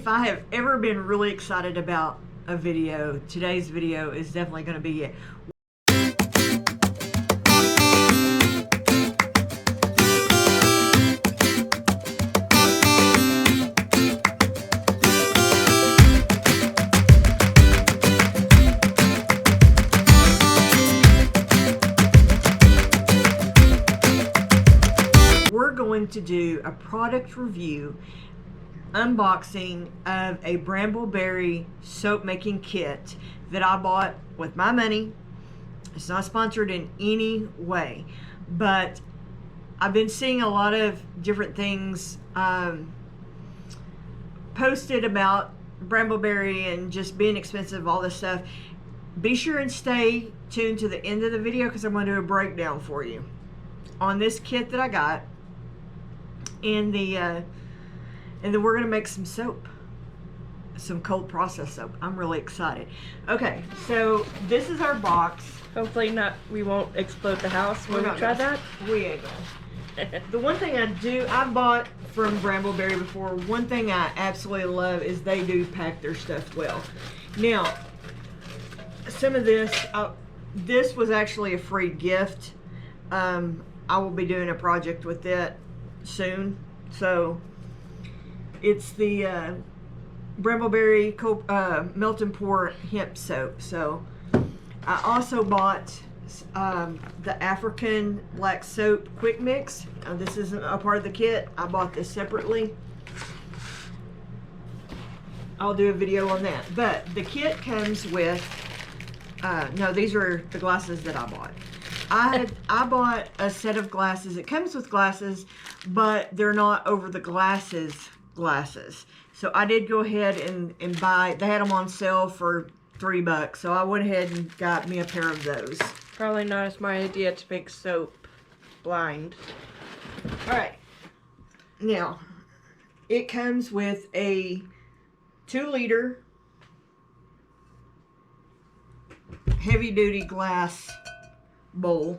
If I have ever been really excited about a video, today's video is definitely going to be it. We're going to do a product review unboxing of a Bramble Berry soap making kit that I bought with my money. It's not sponsored in any way, but I've been seeing a lot of different things posted about Bramble Berry and just being expensive, all this stuff. Be sure and stay tuned to the end of the video because I'm going to do a breakdown for you on this kit that I got, and then we're gonna make some soap, some cold process soap. I'm really excited. Okay, so this is our box. Hopefully not, we won't explode the house when we try that. We ain't gonna. The one thing I bought from Bramble Berry before, one thing I absolutely love is they do pack their stuff well. Now, some of this was actually a free gift. I will be doing a project with it soon, so it's the Bramble Berry melt and pour hemp soap. So I also bought the African black soap quick mix. This isn't a part of the kit. I bought this separately. I'll do a video on that. But the kit comes with no, these are the glasses that I bought. I bought a set of glasses. It comes with glasses, but they're not over the glasses. So I did go ahead and buy, they had them on sale for $3, so I went ahead and got me a pair of those. Probably not as my idea to make soap blind. Alright, now it comes with a 2-liter heavy duty glass bowl.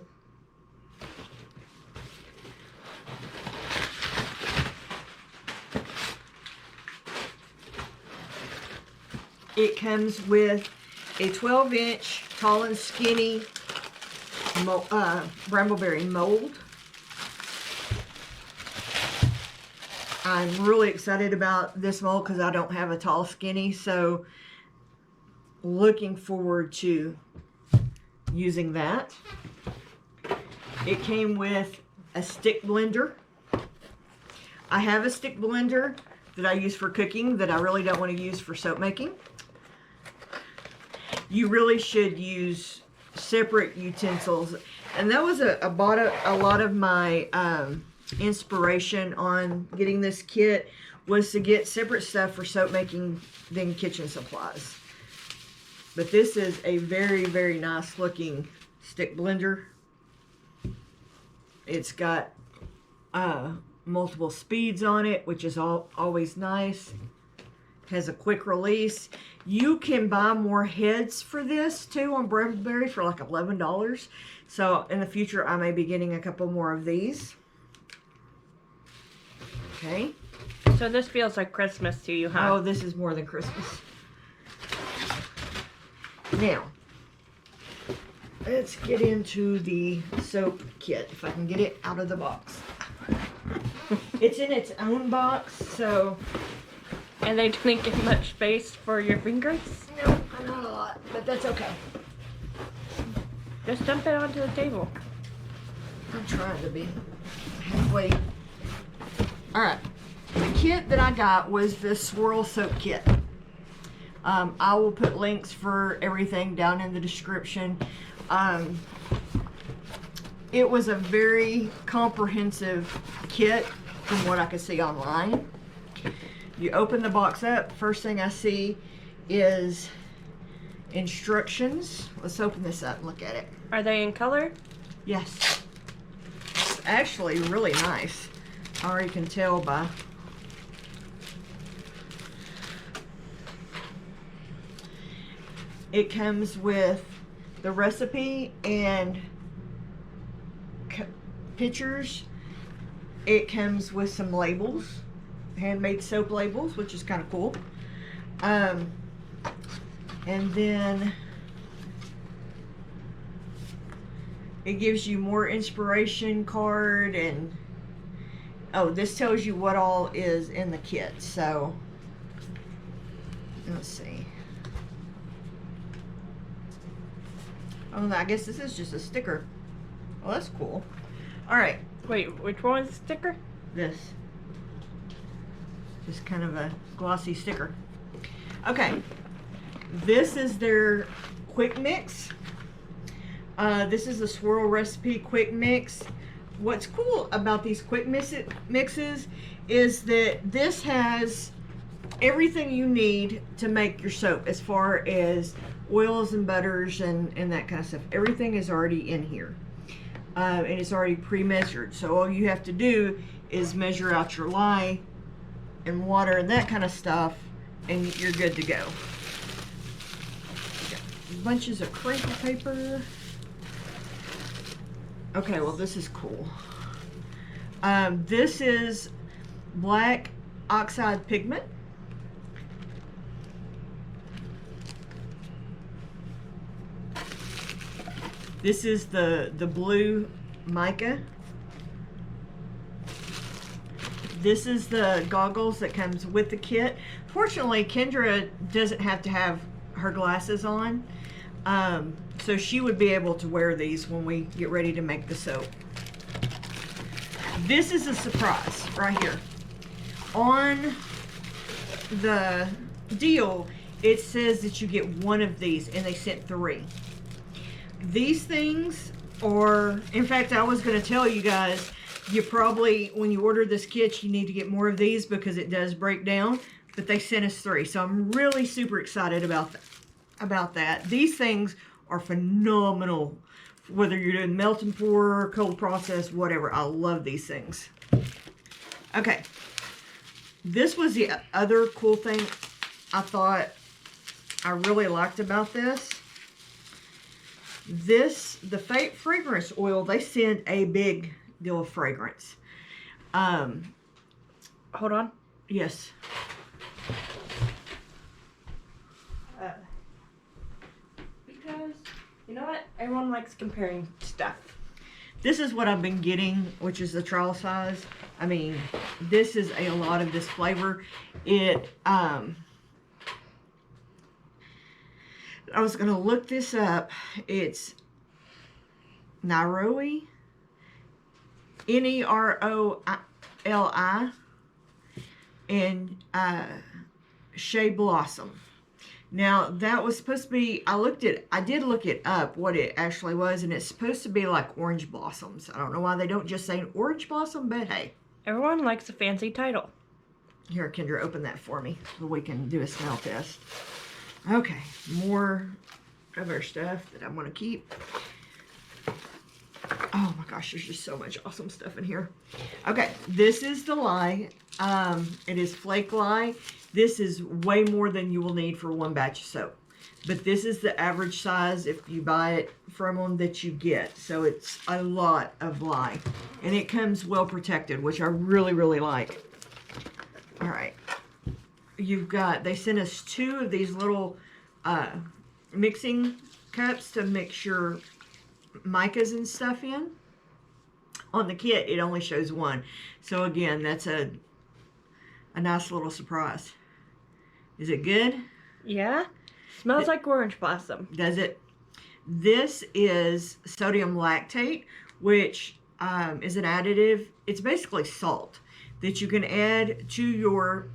It comes with a 12-inch tall and skinny Bramble Berry mold. I'm really excited about this mold because I don't have a tall skinny, so looking forward to using that. It came with a stick blender. I have a stick blender that I use for cooking that I really don't want to use for soap making. You really should use separate utensils, and that was a lot of my inspiration on getting this kit was to get separate stuff for soap making than kitchen supplies. But this is a very, very nice looking stick blender. It's got multiple speeds on it, which is always nice. Has a quick release. You can buy more heads for this too on Bramble Berry for like $11. So in the future I may be getting a couple more of these. Okay. So this feels like Christmas to you, huh? Oh, this is more than Christmas. Now, let's get into the soap kit, if I can get it out of the box. It's in its own box, so... And they didn't get much space for your fingers? No, not a lot, but that's okay. Just dump it onto the table. I'm trying to be halfway. Alright, the kit that I got was the swirl soap kit. I will put links for everything down in the description. It was a very comprehensive kit from what I could see online. You open the box up, first thing I see is instructions. Let's open this up and look at it. Are they in color? Yes. It's actually really nice. I already can tell by... It comes with the recipe and pictures. It comes with some labels, handmade soap labels, which is kind of cool. And then it gives you more inspiration card, and oh, this tells you what all is in the kit. So let's see. Oh, I guess this is just a sticker. Well, that's cool. All right. Wait, which one is the sticker? This. Just kind of a glossy sticker. Okay. This is their quick mix. This is a swirl recipe quick mix. What's cool about these quick mixes is that this has everything you need to make your soap, as far as oils and butters and that kind of stuff. Everything is already in here. And it's already pre-measured. So all you have to do is measure out your lye and water and that kind of stuff, and you're good to go. Bunches of crinkle paper. Okay, well, this is cool. This is black oxide pigment. This is the blue mica. This is the goggles that comes with the kit. Fortunately, Kendra doesn't have to have her glasses on, so she would be able to wear these when we get ready to make the soap. This is a surprise right here. On the deal, it says that you get one of these, and they sent 3. These things are, in fact, I was going to tell you guys, you probably, when you order this kit, you need to get more of these because it does break down, but they sent us 3. So I'm really super excited about that. These things are phenomenal, whether you're doing melt and pour, cold process, whatever. I love these things. Okay. This was the other cool thing I thought I really liked about this. The fragrance oil, they send a big deal of fragrance. Hold on. Yes. Because, you know what? Everyone likes comparing stuff. This is what I've been getting, which is the trial size. I mean, this is a lot of this flavor. I was going to look this up. It's Neroli, Neroli, and Shea Blossom. Now, that was supposed to be, I did look it up, what it actually was, and it's supposed to be like orange blossoms. I don't know why they don't just say orange blossom, but hey. Everyone likes a fancy title. Here, Kendra, open that for me so we can do a smell test. Okay, more of our stuff that I want to keep. Oh my gosh, there's just so much awesome stuff in here. Okay, this is the lye. It is flake lye. This is way more than you will need for one batch of soap. But this is the average size if you buy it from them that you get. So it's a lot of lye. And it comes well protected, which I really, really like. All right. They sent us 2 of these little mixing cups to mix your micas and stuff in. On the kit, it only shows 1. So again, that's a nice little surprise. Is it good? Yeah. Smells like orange blossom. Does it? This is sodium lactate, which is an additive. It's basically salt that you can add to your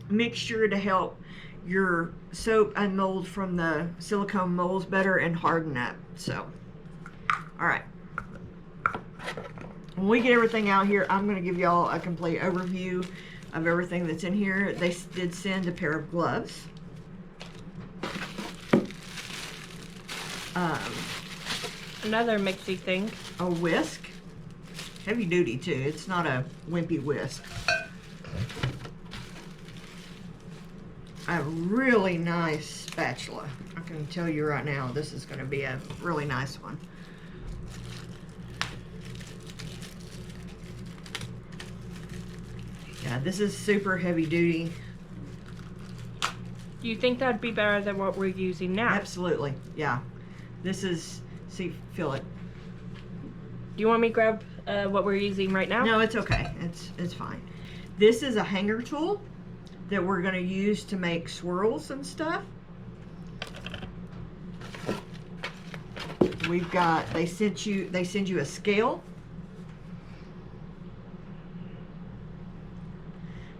mixture to help your soap unmold from the silicone molds better and harden up. So, all right. When we get everything out here, I'm going to give y'all a complete overview of everything that's in here. They did send a pair of gloves. Another mixy thing. A whisk. Heavy duty too. It's not a wimpy whisk. A really nice spatula. I can tell you right now, this is going to be a really nice one. Yeah, this is super heavy duty. Do you think that'd be better than what we're using now? Absolutely, yeah. This is, see, feel it. Do you want me to grab what we're using right now? No, it's okay. It's fine. This is a hanger tool that we're going to use to make swirls and stuff. We've got, they send you a scale.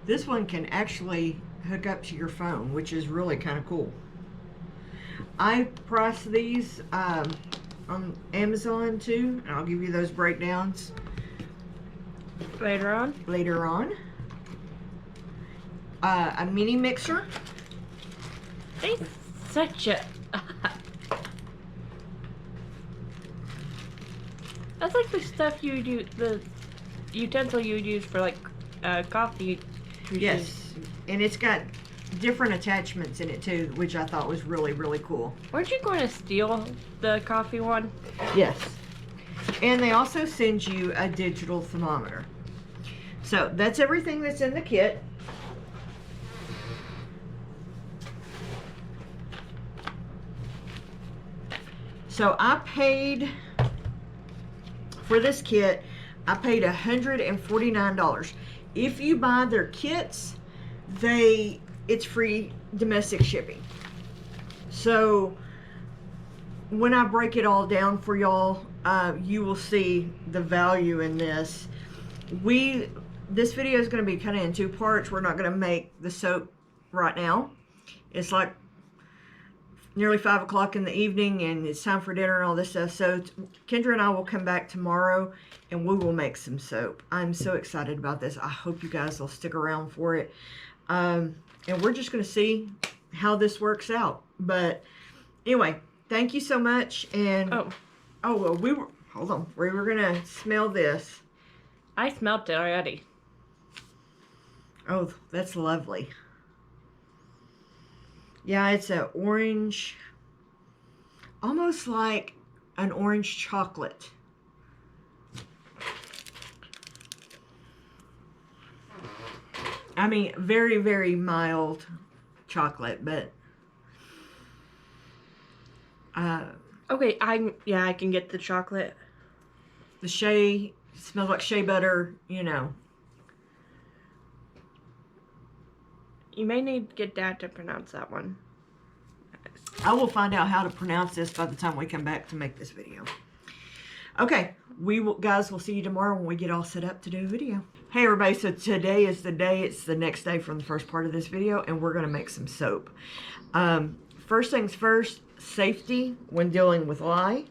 This one can actually hook up to your phone, which is really kind of cool. I priced these on Amazon too, and I'll give you those breakdowns Later on. A mini mixer. It's such a... That's like the stuff you do, the utensil you would use for like coffee. Yes, and it's got different attachments in it too, which I thought was really, really cool. Weren't you going to steal the coffee one? Yes. And they also send you a digital thermometer. So that's everything that's in the kit. So I paid, for this kit, I paid $149. If you buy their kits, it's free domestic shipping. So when I break it all down for y'all, you will see the value in this. This video is going to be kind of in two parts. We're not going to make the soap right now. It's like nearly 5 o'clock in the evening and it's time for dinner and all this stuff. So Kendra and I will come back tomorrow and we will make some soap. I'm so excited about this. I hope you guys will stick around for it. And we're just going to see how this works out. But anyway, thank you so much. And well, hold on. We were going to smell this. I smelled it already. Oh, that's lovely. Yeah, it's an orange, almost like an orange chocolate. I mean, very, very mild chocolate, but okay, I can get the chocolate. The shea smells like shea butter, you know. You may need to get Dad to pronounce that one. I will find out how to pronounce this by the time we come back to make this video. Okay, guys, we'll see you tomorrow when we get all set up to do a video. Hey everybody, so today is the day, it's the next day from the first part of this video, and we're gonna make some soap. First things first, safety when dealing with lye.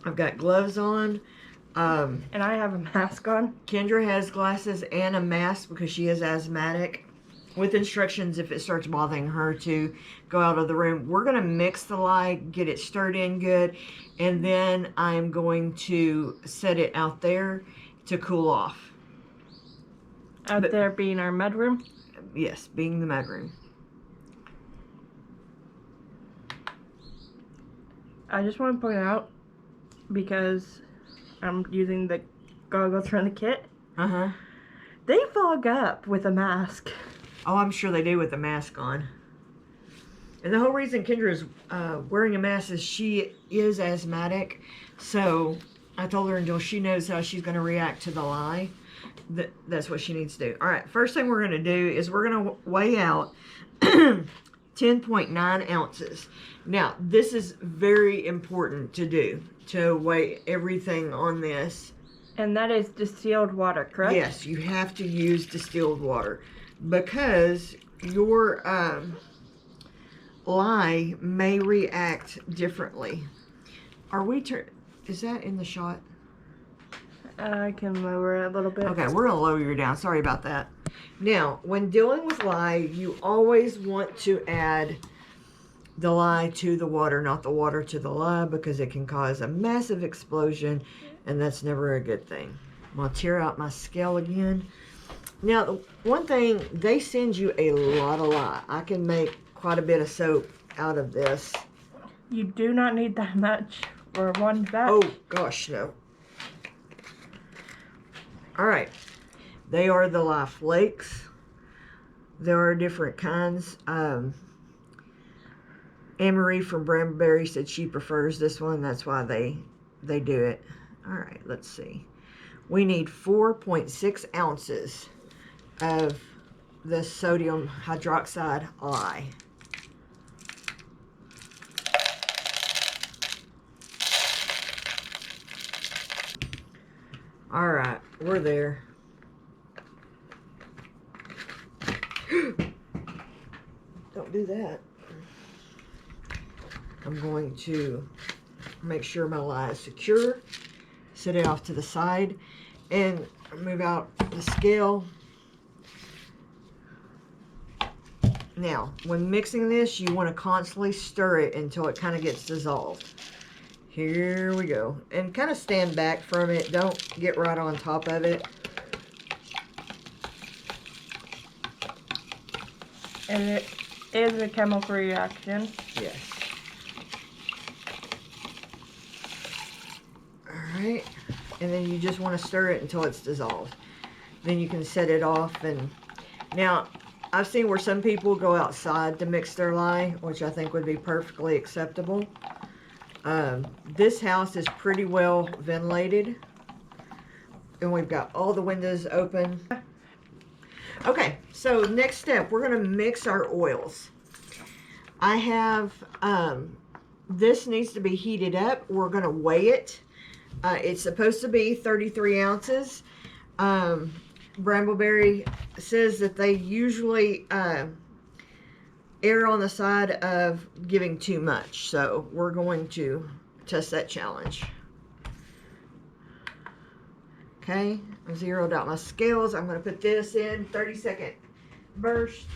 I've got gloves on. And I have a mask on. Kendra has glasses and a mask because she is asthmatic, with instructions if it starts bothering her to go out of the room. We're going to mix the lye, get it stirred in good, and then I'm going to set it out there to cool off. Out there being our mud room? Yes, being the mud room. I just want to point out, because I'm using the goggles from the kit. They fog up with a mask. Oh, I'm sure they do with the mask on. And the whole reason Kendra is wearing a mask is she is asthmatic. So I told her until she knows how she's going to react to the lye, that's what she needs to do. All right, first thing we're going to do is we're going to weigh out 10.9 ounces. Now, this is very important to do, to weigh everything on this. And that is distilled water, correct? Yes, you have to use distilled water because your lye may react differently. Is that in the shot? I can lower it a little bit. Okay, we're going to lower you down. Sorry about that. Now, when dealing with lye, you always want to add the lye to the water, not the water to the lye, because it can cause a massive explosion, and that's never a good thing. I'm going to tear out my scale again. Now, the one thing, they send you a lot of lye. I can make quite a bit of soap out of this. You do not need that much for one batch. Oh, gosh, no. All right. They are the lye flakes. There are different kinds. Anne-Marie from Bramble Berry said she prefers this one. That's why they do it. All right, let's see. We need 4.6 ounces of the sodium hydroxide lye. All right, we're there. Don't do that. I'm going to make sure my lye is secure, set it off to the side, and move out the scale. Now, when mixing this, you want to constantly stir it until it kind of gets dissolved. Here we go. And kind of stand back from it. Don't get right on top of it. And it is a chemical reaction. Yes. Alright. And then you just want to stir it until it's dissolved. Then you can set it off. And now, I've seen where some people go outside to mix their lye, which I think would be perfectly acceptable. This house is pretty well ventilated. And we've got all the windows open. Okay, so next step, we're going to mix our oils. I have, this needs to be heated up. We're going to weigh it. It's supposed to be 33 ounces. Bramble Berry says that they usually err on the side of giving too much. So we're going to test that challenge. Okay, I zeroed out my scales. I'm going to put this in 30-second burst.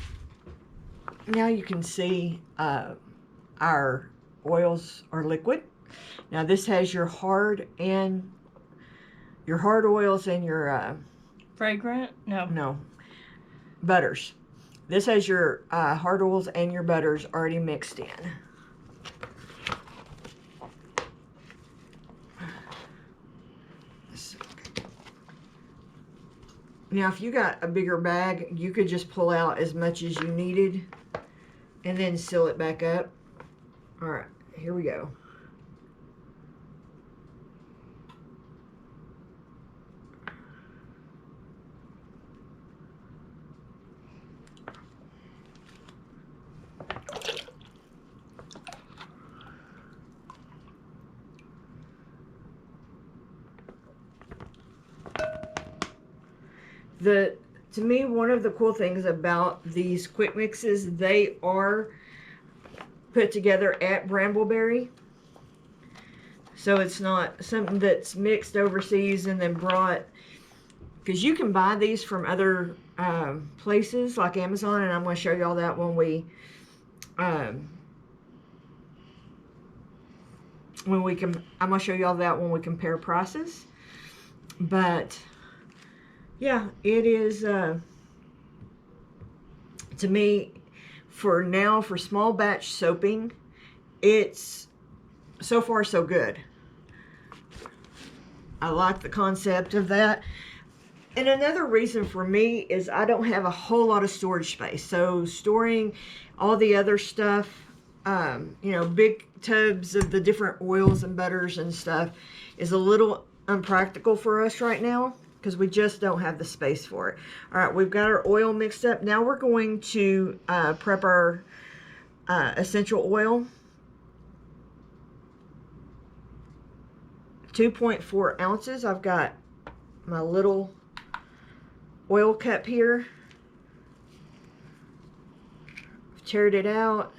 Now you can see our oils are liquid. Now this has your hard oils and your Fragrant? no butters. This has your hard oils and your butters already mixed in. Now, if you got a bigger bag, you could just pull out as much as you needed and then seal it back up. All right, here we go. To me, one of the cool things about these quick mixes, they are put together at Bramble Berry. So it's not something that's mixed overseas and then brought, because you can buy these from other places like Amazon, and I'm going to show you all that when I'm going to show you all that when we compare prices. But yeah, it is, to me, for small batch soaping, it's so far so good. I like the concept of that. And another reason for me is I don't have a whole lot of storage space. So storing all the other stuff, you know, big tubs of the different oils and butters and stuff is a little unpractical for us right now, because we just don't have the space for it. All right, we've got our oil mixed up. Now we're going to prep our essential oil. 2.4 ounces. I've got my little oil cup here. I've teared it out.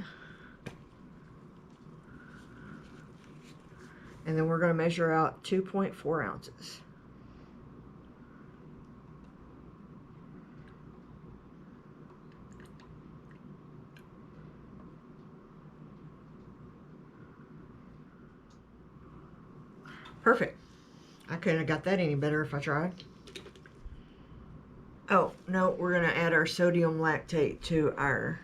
And then we're going to measure out 2.4 ounces. Perfect. I couldn't have got that any better if I tried. Oh, no, we're going to add our sodium lactate to our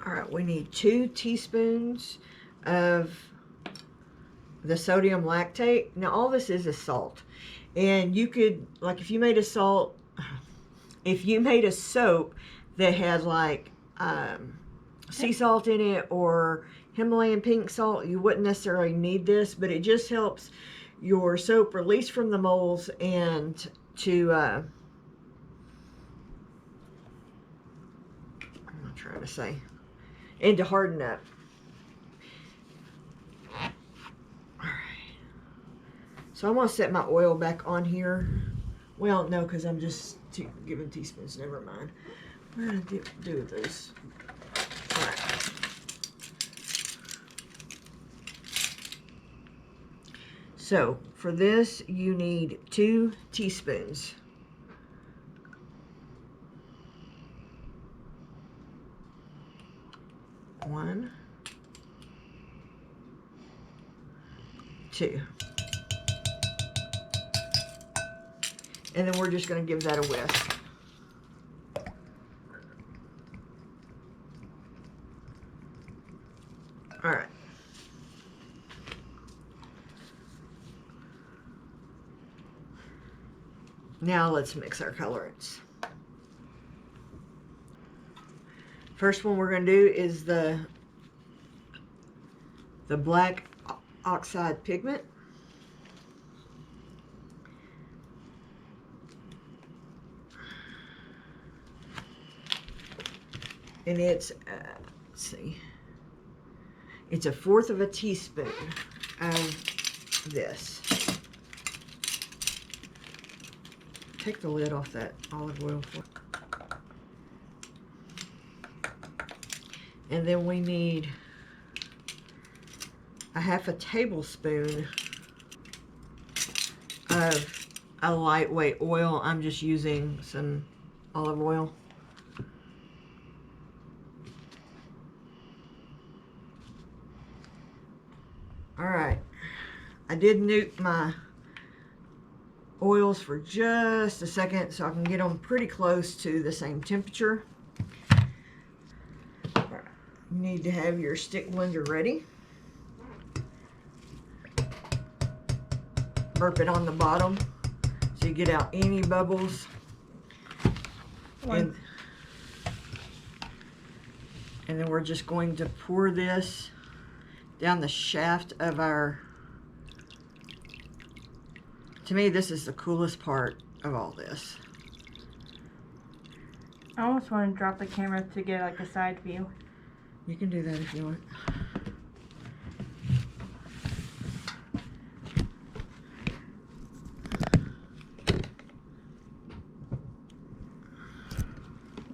All right, we need 2 teaspoons of the sodium lactate. Now all this is salt, and you could, like, if you made a soap that had like sea salt in it or Himalayan pink salt, you wouldn't necessarily need this, but it just helps your soap release from the molds and to I'm not trying to say, and to harden up. So I'm going to set my oil back on here. Well, no, because I'm just giving teaspoons. Never mind. What did I do with this? All right. So for this, you need 2 teaspoons. One, 2. And then we're just going to give that a whisk. All right. Now let's mix our colorants. First one we're going to do is the black oxide pigment. And it's, let's see, it's 1/4 of a teaspoon of this. Take the lid off that olive oil. And then we need 1/2 tablespoon of a lightweight oil. I'm just using some olive oil. Alright, I did nuke my oils for just a second so I can get them pretty close to the same temperature. You need to have your stick blender ready. Burp it on the bottom so you get out any bubbles. And then we're just going to pour this down the shaft of our, to me this is the coolest part of all this. I almost want to drop the camera to get like a side view. You can do that if you want.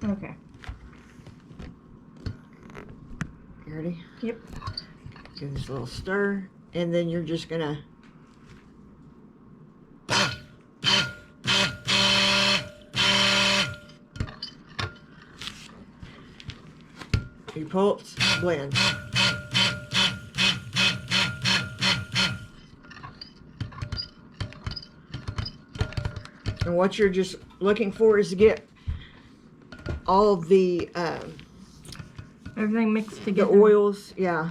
Okay. You ready? Yep. Give this a little stir, and then you're just gonna you pulse, blend. And what you're just looking for is to get all the everything mixed together. the oils, yeah.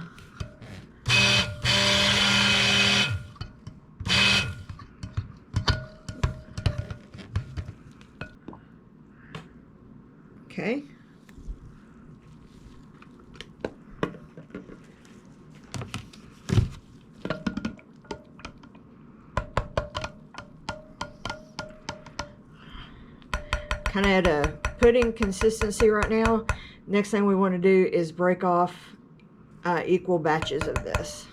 Okay. Kind of at a pudding consistency right now. Next thing we want to do is break off equal batches of this.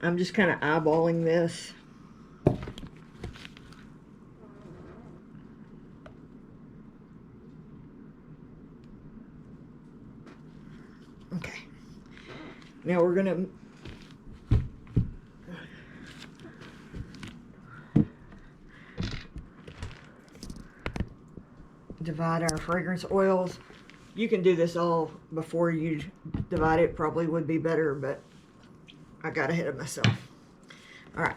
I'm just kind of eyeballing this. Okay. Now we're going to divide our fragrance oils. You can do this all before you divide it, probably would be better, but I got ahead of myself. All right.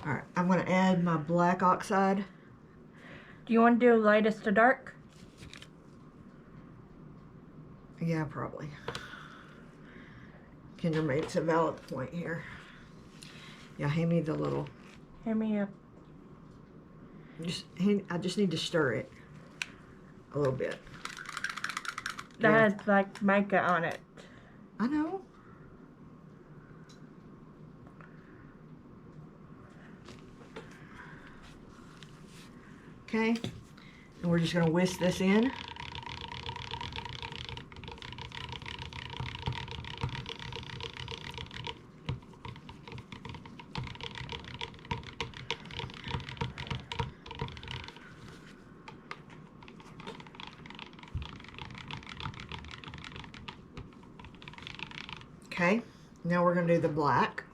All right, I'm going to add my black oxide. Do you want to do lightest to dark? Yeah, probably. Kendra makes a valid point here. Yeah, hand me the little. Hand me a. I just need to stir it a little bit. That has like mica on it. I know. Okay, and we're just going to whisk this in. Okay, now we're going to do the black.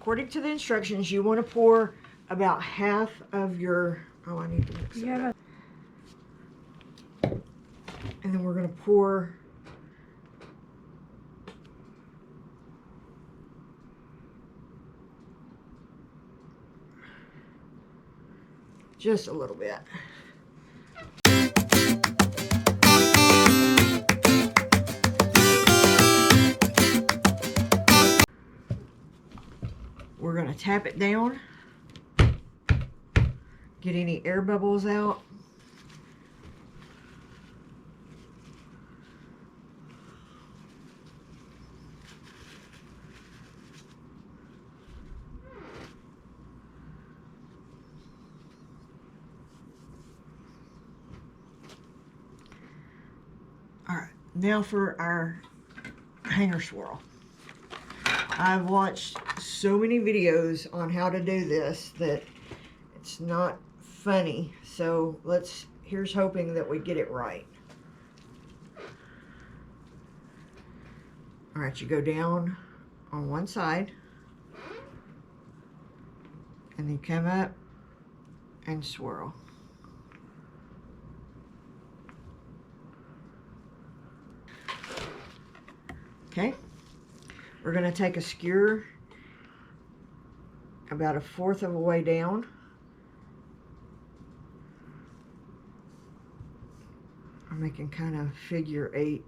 According to the instructions, you want to pour about half of your, oh, I need to mix it up. And then we're going to pour just a little bit. We're going to tap it down, get any air bubbles out. All right, now for our hanger swirl. I've watched so many videos on how to do this that it's not funny. So here's hoping that we get it right. All right, you go down on one side and then come up and swirl. Okay, we're going to take a skewer about 1/4 of a way down. I'm making kind of figure 8.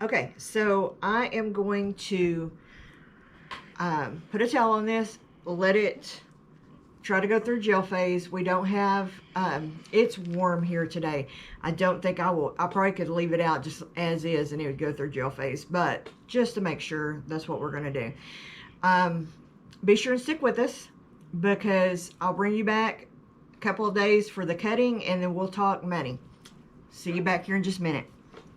Okay, so I am going to put a towel on this, let it try to go through gel phase. We don't have, it's warm here today. I don't think I will. I probably could leave it out just as is and it would go through gel phase, but just to make sure, that's what we're going to do. Be sure and stick with us because I'll bring you back a couple of days for the cutting and then we'll talk money. See you back here in just a minute.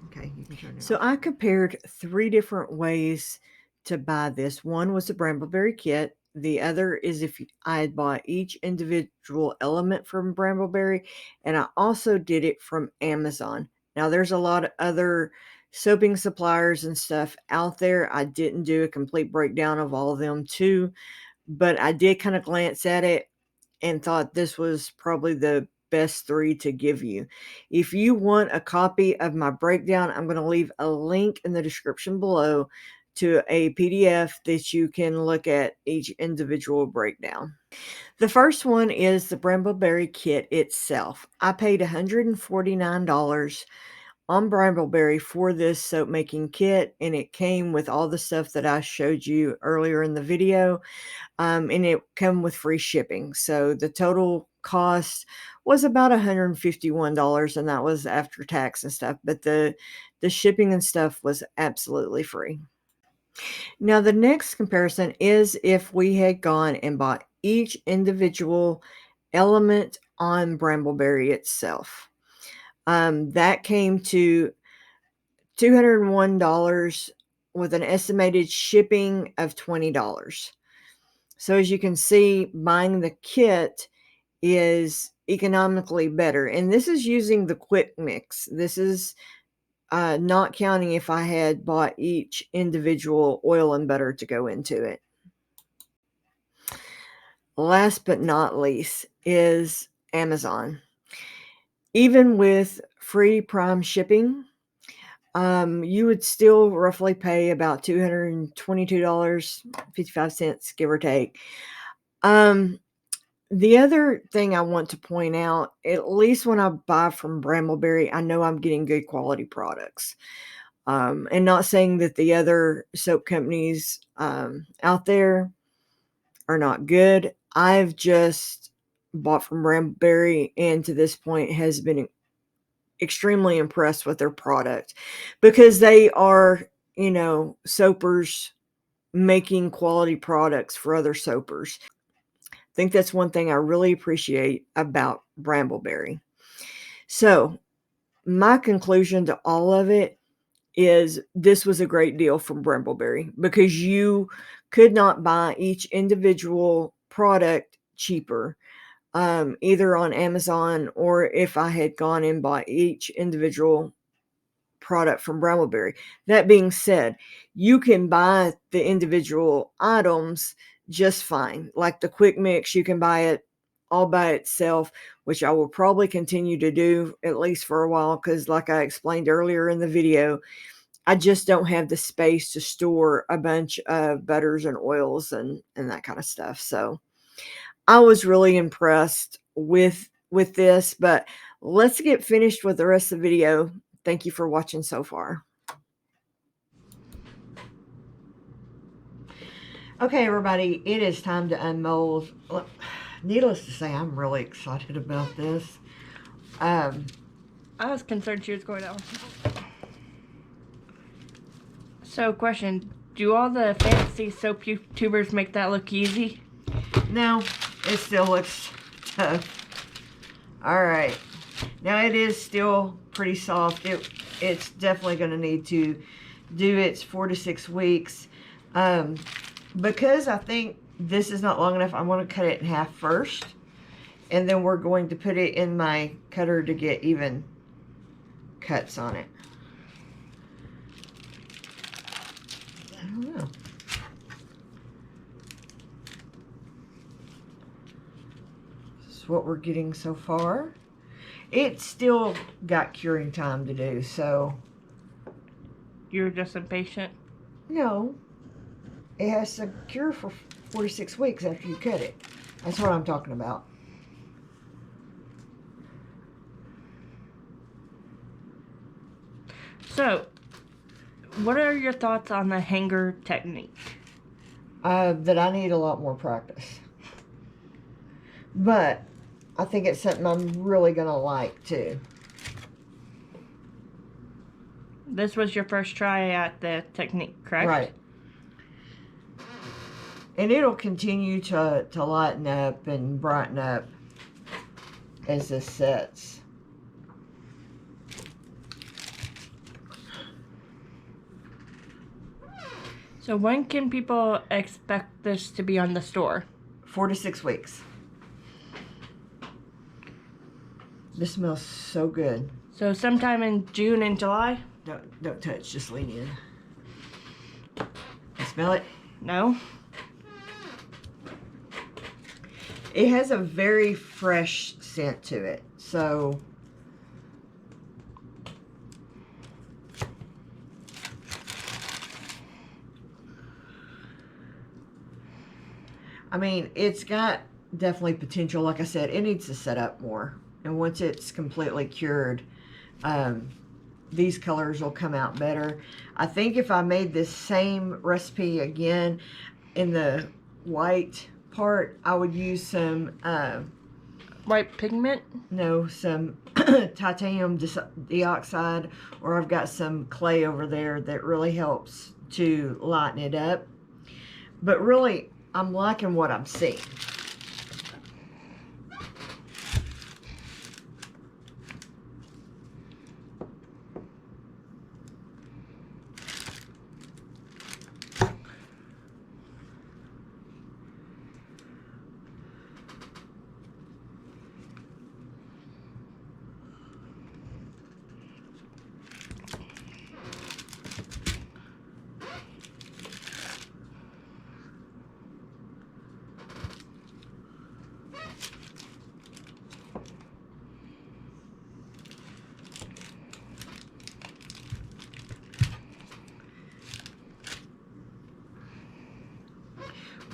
Okay, you can turn it off. So I compared 3 different ways to buy this. One was the Bramble Berry kit. The other is if I had bought each individual element from Bramble Berry, and I also did it from Amazon. Now there's a lot of other soaping suppliers and stuff out there. I didn't do a complete breakdown of all of them too, but I did kind of glance at it and thought this was probably the best 3 to give you. If you want a copy of my breakdown, I'm going to leave a link in the description below to a PDF that you can look at each individual breakdown. The first one is the Bramble Berry kit itself. I paid $149 on Bramble Berry for this soap making kit, and it came with all the stuff that I showed you earlier in the video, and it came with free shipping. So the total cost was about $151, and that was after tax and stuff, but the shipping and stuff was absolutely free. Now the next comparison is if we had gone and bought each individual element on Bramble Berry itself. That came to $201 with an estimated shipping of $20. So as you can see, buying the kit is economically better. And this is using the quick mix. This is not counting if I had bought each individual oil and butter to go into it. Last but not least is Amazon. Even with free Prime shipping, you would still roughly pay about $222.55, give or take. The other thing I want to point out, at least when I buy from Bramble Berry, I know I'm getting good quality products. And not saying that the other soap companies out there are not good. I've just bought from Bramble Berry, and to this point has been extremely impressed with their product, because they are, you know, soapers making quality products for other soapers. I think that's one thing I really appreciate about Bramble Berry. So my conclusion to all of it is this was a great deal from Bramble Berry, because you could not buy each individual product cheaper, either on Amazon, or if I had gone and bought each individual product from Bramble Berry. That being said, you can buy the individual items just fine. Like the quick mix, you can buy it all by itself, which I will probably continue to do at least for a while, because like I explained earlier in the video, I just don't have the space to store a bunch of butters and oils and that kind of stuff. So I was really impressed with this, but let's get finished with the rest of the video. Thank you for watching so far. Okay, everybody, it is time to unmold. Needless to say, I'm really excited about this. I was concerned she was going out. So, question: do all the fancy soap YouTubers make that look easy? No, it still looks tough. All right, now it is still pretty soft. It's definitely going to need to do its 4 to 6 weeks. Because I think this is not long enough, I'm going to cut it in half first, and then we're going to put it in my cutter to get even cuts on it. I don't know. This is what we're getting so far. It's still got curing time to do, so. You're just impatient? No. It has to cure for 4 to 6 weeks after you cut it. That's what I'm talking about. So, what are your thoughts on the hanger technique? That I need a lot more practice. But I think it's something I'm really going to like too. This was your first try at the technique, correct? Right. And it'll continue to lighten up and brighten up as this sets. So when can people expect this to be on the store? 4 to 6 weeks. This smells so good. So sometime in June and July? Don't touch, just lean in. You smell it? No. It has a very fresh scent to it, so I mean, it's got definitely potential. Like I said, it needs to set up more, and once it's completely cured, these colors will come out better. I think if I made this same recipe again in the white part, I would use some white pigment? No, some titanium dioxide, or I've got some clay over there that really helps to lighten it up. But really, I'm liking what I'm seeing.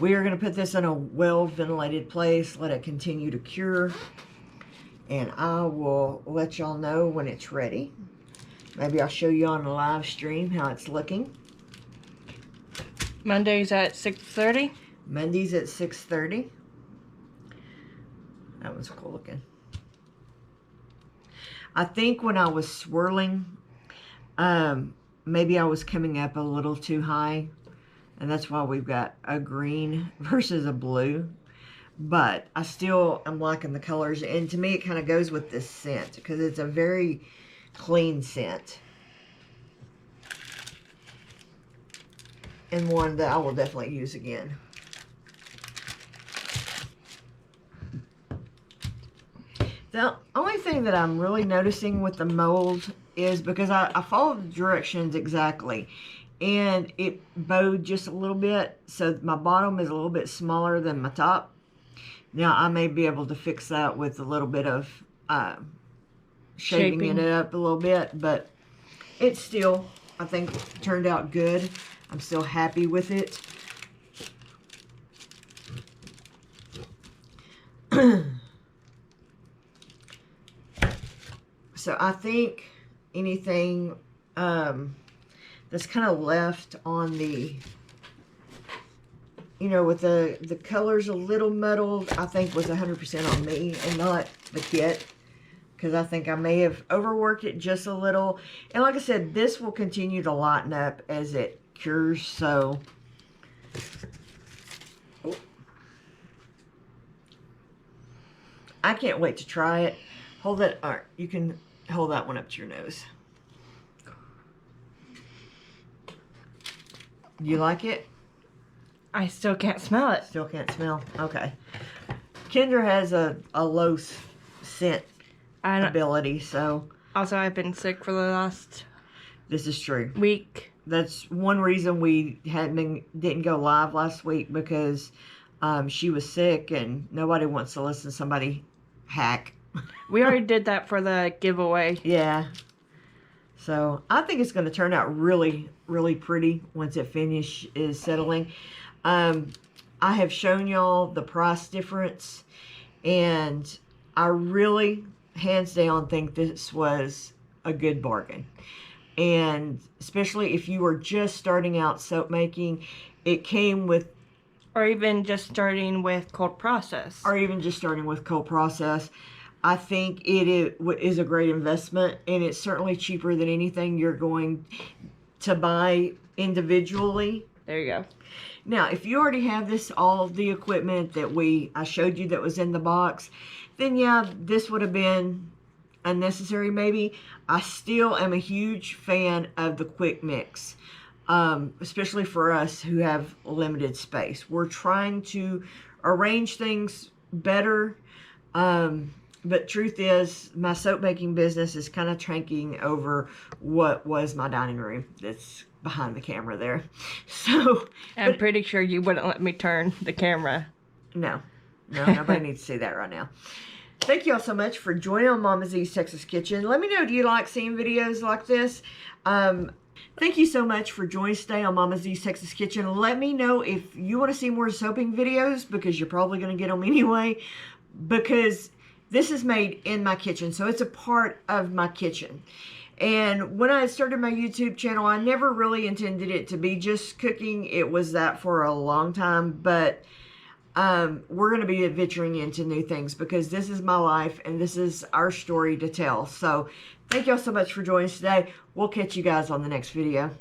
We are going to put this in a well-ventilated place, let it continue to cure, and I will let y'all know when it's ready. Maybe I'll show you on the live stream how it's looking. Mondays at 6:30? Mondays at 6:30. That was cool looking. I think when I was swirling, maybe I was coming up a little too high. And that's why we've got a green versus a blue. But I still am liking the colors. And to me, it kind of goes with this scent, because it's a very clean scent. And one that I will definitely use again. The only thing that I'm really noticing with the mold is because I followed the directions exactly. And it bowed just a little bit, so my bottom is a little bit smaller than my top. Now I may be able to fix that with a little bit of shaping it up a little bit, but it still, I think, turned out good. I'm still happy with it. So I think anything that's kind of left on the, you know, with the colors a little muddled, I think was 100% on me and not the kit, because I think I may have overworked it just a little. And like I said, this will continue to lighten up as it cures, so I can't wait to try it. Hold that, all right, you can hold that one up to your nose. You like it? I still can't smell it. Still can't smell? Okay. Kendra has a low scent ability, so. Also, I've been sick for the last This is true. week. That's one reason we didn't go live last week, because she was sick and nobody wants to listen to somebody hack. We already did that for the giveaway. Yeah. So I think it's going to turn out really, really pretty once it is settling. I have shown y'all the price difference, and I really, hands down, think this was a good bargain. And especially if you were just starting out soap making, it came with... Or even just starting with cold process. I think it is a great investment, and it's certainly cheaper than anything you're going to buy individually. There you go. Now, if you already have all of the equipment that I showed you that was in the box, then yeah, this would have been unnecessary maybe. I still am a huge fan of the quick mix, especially for us who have limited space. We're trying to arrange things better. But truth is, my soap making business is kind of tanking over what was my dining room that's behind the camera there. So I'm pretty sure you wouldn't let me turn the camera. No, nobody needs to see that right now. Thank you all so much for joining on Mama Z's Texas Kitchen. Let me know, do you like seeing videos like this? Thank you so much for joining us today on Mama Z's Texas Kitchen. Let me know if you want to see more soaping videos, because you're probably going to get them anyway, because this is made in my kitchen, so it's a part of my kitchen. And when I started my YouTube channel, I never really intended it to be just cooking. It was that for a long time, but we're going to be venturing into new things because this is my life and this is our story to tell. So thank y'all so much for joining us today. We'll catch you guys on the next video.